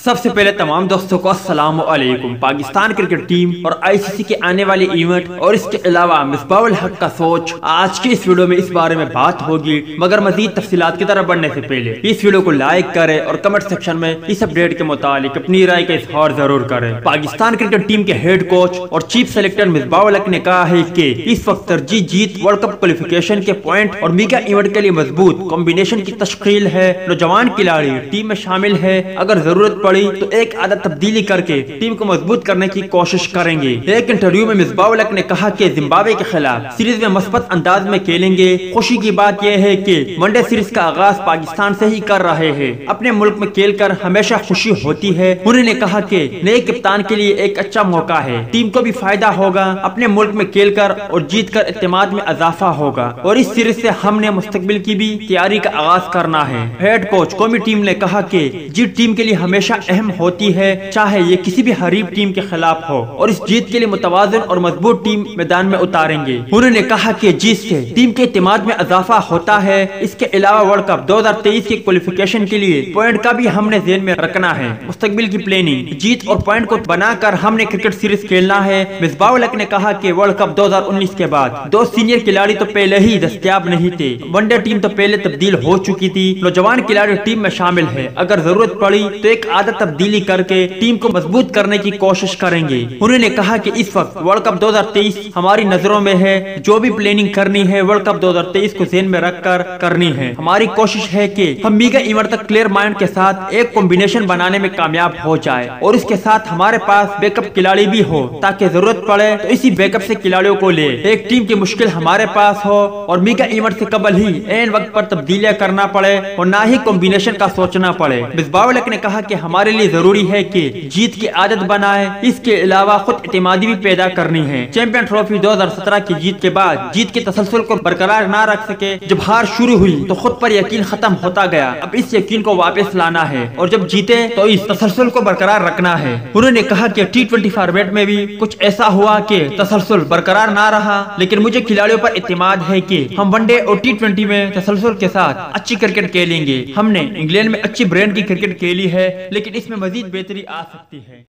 सबसे पहले तमाम दोस्तों को अस्सलाम वालेकुम। पाकिस्तान क्रिकेट टीम और आईसीसी के आने वाले इवेंट और इसके अलावा मिसबाहुल हक का सोच, आज की इस वीडियो में इस बारे में बात होगी। मगर मजीद तफसीलात की तरफ बढ़ने से पहले इस वीडियो को लाइक करें और कमेंट सेक्शन में इस अपडेट के मुतालिक अपनी राय का इजहार जरूर करें। पाकिस्तान क्रिकेट टीम के हेड कोच और चीफ सेलेक्टर मिसबाहुल हक ने कहा है कि इस वक्त तरजीह जीत वर्ल्ड कप क्वालिफिकेशन के पॉइंट और मेगा इवेंट के लिए मजबूत कॉम्बिनेशन की तश्कील है। नौजवान खिलाड़ी टीम में शामिल है, अगर जरूरत पड़ी तो एक आदत तब्दीली करके टीम को मजबूत करने की कोशिश करेंगे। एक इंटरव्यू में मिसबाहुल हक ने कहा कि जिम्बाब्वे के खिलाफ सीरीज में मस्बत अंदाज में खेलेंगे। खुशी की बात यह है कि वनडे सीरीज का आगाज पाकिस्तान से ही कर रहे हैं। अपने मुल्क में खेलकर हमेशा खुशी होती है। उन्होंने कहा कि नए कप्तान के लिए एक अच्छा मौका है, टीम को भी फायदा होगा। अपने मुल्क में खेलकर और जीत कर एतमाद में इजाफा होगा और इस सीरीज से हमने मुस्तकबिल की भी तैयारी का आगाज करना है। हेड कोच कौमी टीम ने कहा कि जीत टीम के लिए हमेशा अहम होती है, चाहे ये किसी भी हरीफ टीम के खिलाफ हो, और इस जीत के लिए मुतवाज़िन और मजबूत टीम मैदान में उतारेंगे। उन्होंने कहा कि जीत से टीम के एतमाद में इजाफा होता है। इसके अलावा वर्ल्ड कप 2023 के क्वालिफिकेशन के लिए पॉइंट का भी हमने ध्यान में रखना है। मुस्तकबिल की प्लानिंग, जीत और पॉइंट को बनाकर हमने क्रिकेट सीरीज खेलना है। मिसबाहुल हक ने कहा कि वर्ल्ड कप 2019 के बाद दो सीनियर खिलाड़ी तो पहले ही दस्तयाब नहीं थे, वनडे टीम तो पहले तब्दील हो चुकी थी। नौजवान खिलाड़ी टीम में शामिल है, अगर जरूरत पड़ी तो एक आदत तब्दीली करके टीम को मजबूत करने की कोशिश करेंगे। उन्होंने कहा कि इस वक्त वर्ल्ड कप 2023 हमारी नजरों में है। जो भी प्लानिंग करनी है वर्ल्ड कप 2023 को ध्यान में रखकर करनी है। हमारी कोशिश है कि हम मेगा इवेंट तक क्लियर माइंड के साथ एक कॉम्बिनेशन बनाने में कामयाब हो जाए और इसके साथ हमारे पास बैकअप खिलाड़ी भी हो, ताकि जरूरत पड़े तो इसी बैकअप से खिलाड़ियों को ले एक टीम की मुश्किल हमारे पास हो और मेगा इवेंट से कबल ही एन वक्त पर तब्दीलियां करना पड़े और ना ही कॉम्बिनेशन का सोचना पड़े। मिसबाहुल हक ने कहा कि हमारे लिए जरूरी है कि जीत की आदत बनाए। इसके अलावा खुद एतमादी भी पैदा करनी है। चैंपियन ट्रॉफी 2017 की जीत के बाद जीत के तसलसल को बरकरार ना रख सके। जब हार शुरू हुई तो खुद पर यकीन खत्म होता गया। अब इस यकीन को वापस लाना है और जब जीते तो इस तसलसल को बरकरार रखना है। उन्होंने कहा कि T20 फॉर्मेट में भी कुछ ऐसा हुआ कि तसलसल बरकरार ना रहा, लेकिन मुझे खिलाड़ियों पर एतमाद है कि हम वनडे और T20 में तसलसल के साथ अच्छी क्रिकेट खेलेंगे। हमने इंग्लैंड में अच्छी ब्रांड की क्रिकेट खेली है, लेकिन इसमें मजीद बेहतरी आ सकती है।